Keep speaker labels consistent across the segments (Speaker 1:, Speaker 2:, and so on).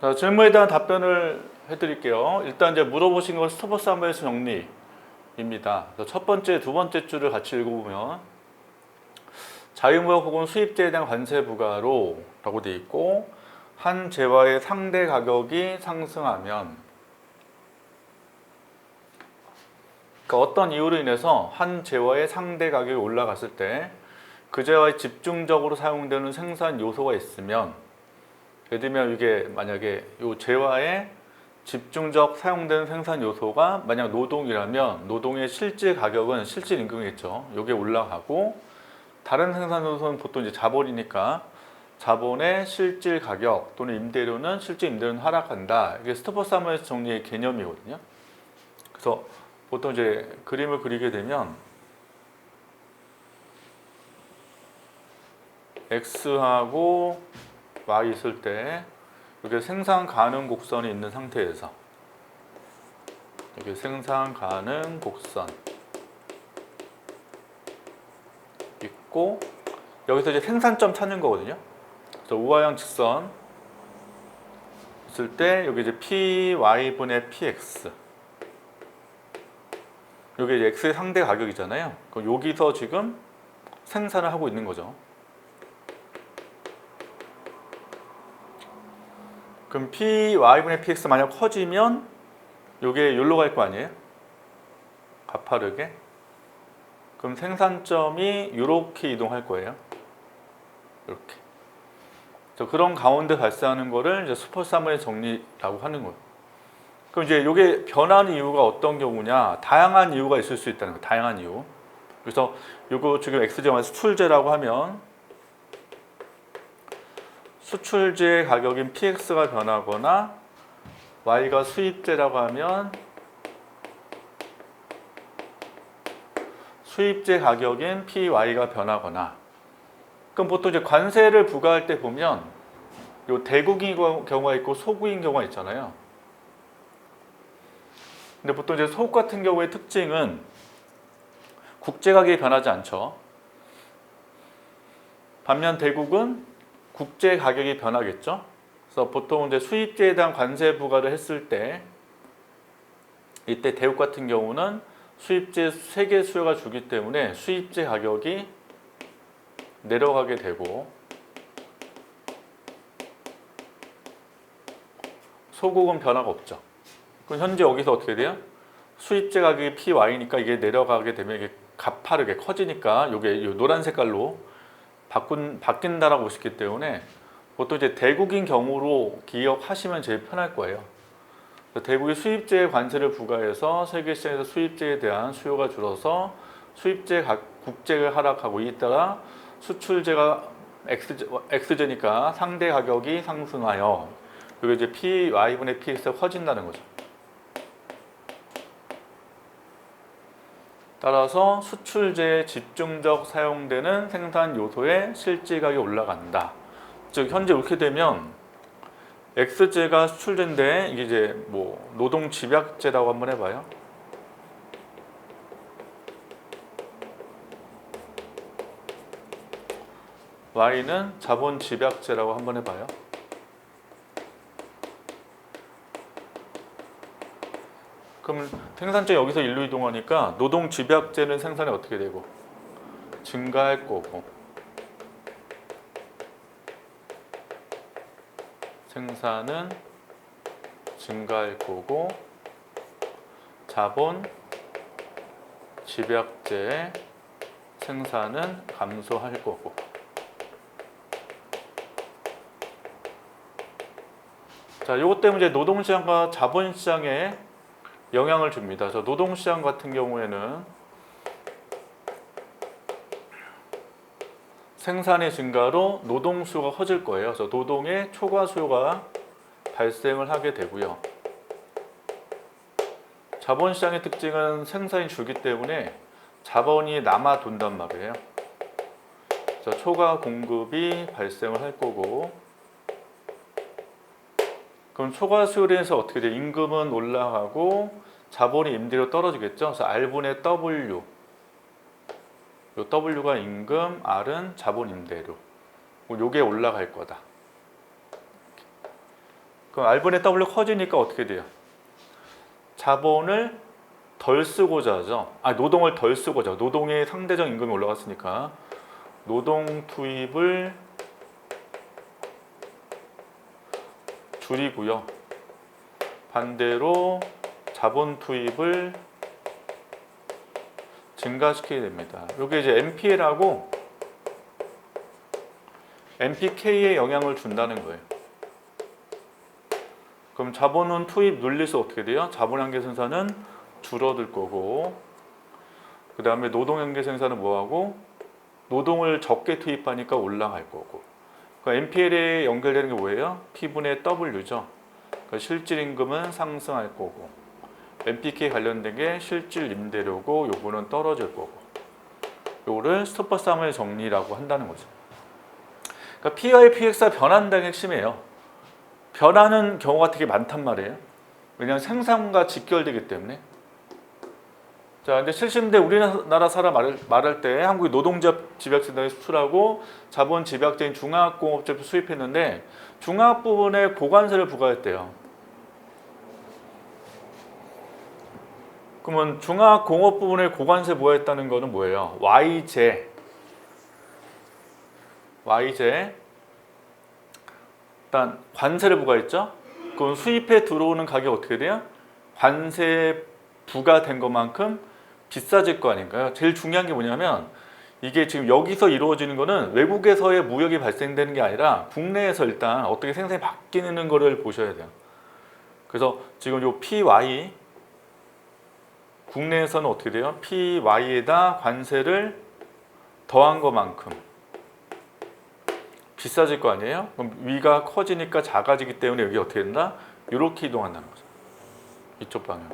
Speaker 1: 자, 질문에 대한 답변을 해드릴게요. 일단 이제 물어보신 건 스토퍼스 한 번에서 정리입니다. 첫 번째, 두 번째 줄을 같이 읽어보면 자유무역 혹은 수입제에 대한 관세 부과로 라고 되어 있고, 한 재화의 상대 가격이 상승하면, 그러니까 어떤 이유로 인해서 한 재화의 상대 가격이 올라갔을 때 그 재화에 집중적으로 사용되는 생산 요소가 있으면, 예를 들면 이게 만약에 이 재화에 집중적 사용되는 생산 요소가 만약 노동이라면 노동의 실질 가격은 실질 임금이겠죠. 이게 올라가고, 다른 생산 요소는 보통 이제 자본이니까 자본의 실질 가격 또는 임대료는 실질 임대료는 하락한다. 이게 스토퍼스 하머스 정리의 개념이거든요. 그래서 보통 이제 그림을 그리게 되면 X하고 Y 있을 때 이렇게 생산 가능 곡선이 있는 상태에서 이렇게 생산 가능 곡선 있고, 여기서 이제 생산점 찾는 거거든요. 그래서 우하형 직선 있을 때 여기 이제 PY분의 PX, 여기 이제 X의 상대 가격이잖아요. 그럼 여기서 지금 생산을 하고 있는 거죠. 그럼 PY분의 PX 만약 커지면 이게 여기로 갈 거 아니에요? 가파르게. 그럼 생산점이 이렇게 이동할 거예요. 이렇게. 그런 가운데 발생하는 거를 이제 슈퍼사머의 정리라고 하는 거예요. 그럼 이제 이게 변하는 이유가 어떤 경우냐? 다양한 이유가 있을 수 있다는 거예요. 다양한 이유. 그래서 이거 지금 X제가 수출제라고 하면 수출제의 가격인 PX가 변하거나, Y가 수입제라고 하면 수입제 가격인 PY가 변하거나. 그럼 보통 이제 관세를 부과할 때 보면 요 대국인 경우가 있고 소국인 경우가 있잖아요. 근데 보통 이제 소국 같은 경우의 특징은 국제 가격이 변하지 않죠. 반면 대국은 국제 가격이 변하겠죠. 그래서 보통 이제 수입제에 대한 관세 부과를 했을 때, 이때 대국 같은 경우는 수입제 세계 수요가 주기 때문에 수입제 가격이 내려가게 되고, 소국은 변화가 없죠. 그럼 현재 여기서 어떻게 돼요? 수입제 가격이 PY니까 이게 내려가게 되면 이게 가파르게 커지니까 이게 노란 색깔로 바뀐다라고 보시기 때문에 보통 이제 대국인 경우로 기억하시면 제일 편할 거예요. 대국이 수입제에 관세를 부과해서 세계 시장에서 수입제에 대한 수요가 줄어서 수입제 국제가 하락하고, 이따라 수출제가 X제니까 상대 가격이 상승하여 이게 이제 PY분의 PX가 커진다는 거죠. 따라서 수출제에 집중적 사용되는 생산 요소의 실질 가격이 올라간다. 즉 현재 이렇게 되면 X제가 수출제인데 이게 이제 뭐 노동 집약제라고 한번 해봐요. Y는 자본 집약제라고 한번 해봐요. 그럼 생산자 여기서 일로 이동하니까 노동 집약제는 생산이 어떻게 되고 증가할 거고, 생산은 증가할 거고, 자본 집약제의 생산은 감소할 거고. 자, 이것 때문에 이제 노동시장과 자본시장에 영향을 줍니다. 그래서 노동시장 같은 경우에는 생산의 증가로 노동 수요가 커질 거예요. 그래서 노동의 초과 수요가 발생을 하게 되고요. 자본시장의 특징은 생산이 줄기 때문에 자본이 남아 돈단 말이에요. 그래서 초과 공급이 발생을 할 거고, 그럼 초과 수요로 해서 어떻게 돼? 임금은 올라가고 자본이 임대료 떨어지겠죠. 그래서 R분의 W, 요 W가 임금, R은 자본 임대료. 요게 올라갈 거다. 그럼 R분의 W 커지니까 어떻게 돼요? 자본을 덜 쓰고자 하죠. 노동을 덜 쓰고자. 노동의 상대적 임금이 올라갔으니까 노동 투입을 줄이고요. 반대로 자본 투입을 증가시키게 됩니다. 이게 이제 MPL하고 MPK에 영향을 준다는 거예요. 그럼 자본은 투입 눌려서 어떻게 돼요? 자본연계 생산은 줄어들 거고, 그 다음에 노동연계 생산은 뭐하고? 노동을 적게 투입하니까 올라갈 거고. 그러니까 MPL에 연결되는 게 뭐예요? P분의 W죠. 그러니까 실질임금은 상승할 거고, MPK 관련된 게 실질 임대료고, 요거는 떨어질 거고. 요거를 스토퍼썸의 정리라고 한다는 거죠. 그러니까 P와 PX가 변한다는 게 핵심이에요. 변하는 경우가 되게 많단 말이에요. 왜냐하면 생산과 직결되기 때문에. 자, 근데 70년대 우리나라 사람 말할 때 한국이 노동집약센터에 수출하고 자본 집약제인 중화학공업제품 수입했는데 중화학 부분에 고관세를 부과했대요. 그러면 중화학공업 부분에 고관세 부과했다는 거는 뭐예요? Y제. 일단 관세를 부과했죠. 그럼 수입해 들어오는 가격 어떻게 돼요? 관세 부과된 것만큼 비싸질 거 아닌가요? 제일 중요한 게 뭐냐면 이게 지금 여기서 이루어지는 거는 외국에서의 무역이 발생되는 게 아니라 국내에서 일단 어떻게 생산이 바뀌는 거를 보셔야 돼요. 그래서 지금 요 PY 국내에서는 어떻게 돼요? PY에다 관세를 더한 것만큼 비싸질 거 아니에요? 그럼 위가 커지니까 작아지기 때문에 여기 어떻게 된다? 이렇게 이동한다는 거죠. 이쪽 방향.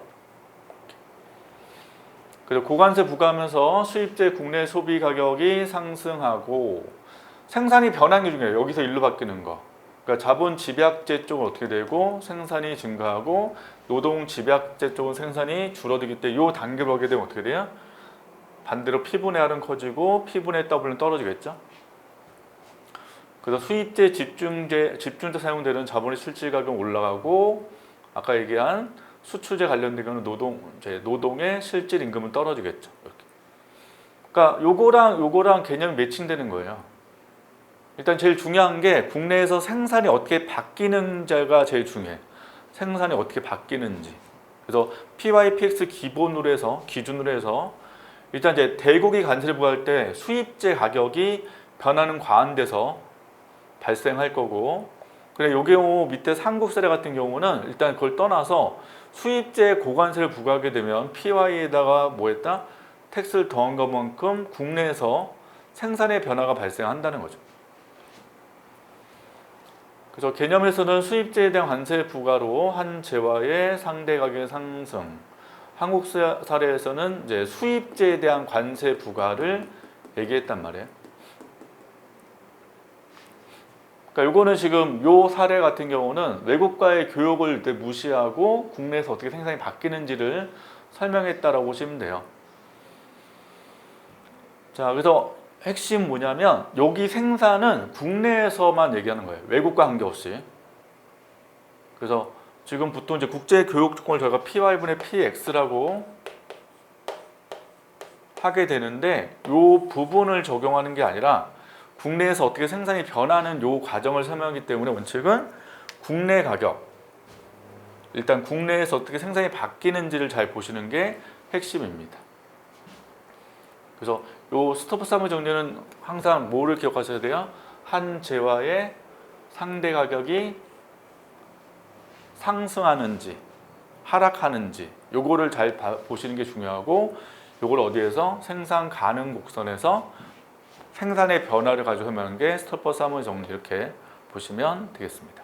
Speaker 1: 그래서 고관세 부과하면서 수입제 국내 소비 가격이 상승하고 생산이 변한 게 중요해요. 여기서 일로 바뀌는 거. 그러니까 자본 집약제 쪽은 어떻게 되고 생산이 증가하고 노동 집약제 쪽은 생산이 줄어들기 때문에 이 단계를 보게 되면 어떻게 돼요? 반대로 P분의 R은 커지고 P분의 W는 떨어지겠죠. 그래서 수입제 집중제 사용되는 자본의 실질 가격은 올라가고 아까 얘기한 수출제 관련된 경우는 노동의 실질 임금은 떨어지겠죠. 이렇게. 그러니까 요거랑 개념이 매칭되는 거예요. 일단 제일 중요한 게 국내에서 생산이 어떻게 바뀌는지가 제일 중요해. 생산이 어떻게 바뀌는지. 그래서 PYPX 기준으로 해서 일단 이제 대국이 관세를 부과할 때 수입제 가격이 변하는 과한돼서 발생할 거고, 그래 요 경우 밑에 삼국 사례 같은 경우는 일단 그걸 떠나서 수입제 고관세를 부과하게 되면 PY에다가 뭐했다? 텍스를 더한 것만큼 국내에서 생산의 변화가 발생한다는 거죠. 그래서 개념에서는 수입제에 대한 관세 부과로 한 재화의 상대 가격의 상승. 한국 사례에서는 이제 수입제에 대한 관세 부과를 얘기했단 말이에요. 그러니까 이거는 지금 요 사례 같은 경우는 외국과의 교역을 무시하고 국내에서 어떻게 생산이 바뀌는지를 설명했다라고 보시면 돼요. 자, 그래서 핵심 뭐냐면 여기 생산은 국내에서만 얘기하는 거예요. 외국과 관계없이. 그래서 지금 보통 이제 국제 교역 조건을 저희가 PY분의 PX라고 하게 되는데 이 부분을 적용하는 게 아니라 국내에서 어떻게 생산이 변하는 이 과정을 설명하기 때문에 원칙은 국내 가격, 일단 국내에서 어떻게 생산이 바뀌는지를 잘 보시는 게 핵심입니다. 그래서 이 스토퍼썸의 정리는 항상 뭐를 기억하셔야 돼요? 한 재화의 상대 가격이 상승하는지 하락하는지 요거를 잘 보시는 게 중요하고, 요걸 어디에서? 생산 가능 곡선에서 생산의 변화를 가지고 설명하는 게 스토퍼썸의 정리, 이렇게 보시면 되겠습니다.